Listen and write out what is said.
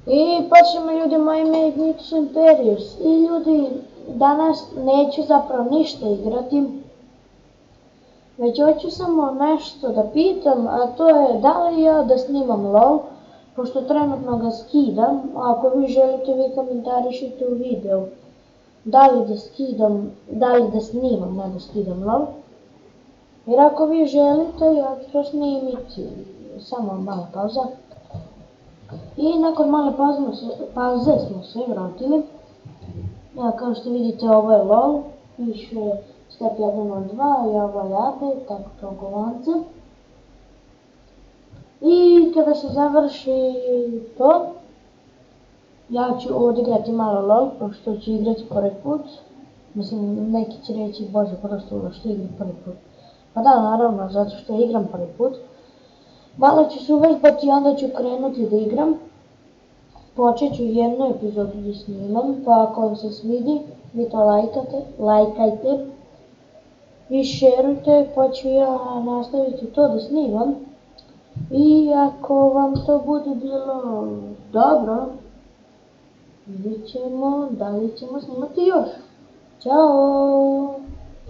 I počnemo ljudi moji Magnificent Imperius. I ljudi, danas neću zapravo ništa igrati, već hoću samo nešto da pitam, a to je da li ja da snimam LOL, pošto trenutno ga skidam. Ako vi želite, vi komentarišite u videu da li da snimam, ne da skidam LOL. Jer ako vi želite, ja ću to snimiti. Samo mala pauza. I nakon male pauze smo se vratili. Evo, kao što vidite, ovo je LOL, piše step 1.02 i ovo je update, tako to govorce. I kada se završi to, ja ću odigrati malo LOL, pošto ću igrati prvi put. Mislim, neki će reći, bože, prosto što igram prvi put. Pa da, naravno, zato što igram prvi put. Malo ću se uvežbati i onda ću krenuti da igram. Počet ću jednu epizodu da snimam, pa ako vam se svidi, vi to lajkajte i šerujte, pa ću ja nastaviti to da snimam. I ako vam to bude bilo dobro, vidjet ćemo da li ćemo snimati još. Ćao!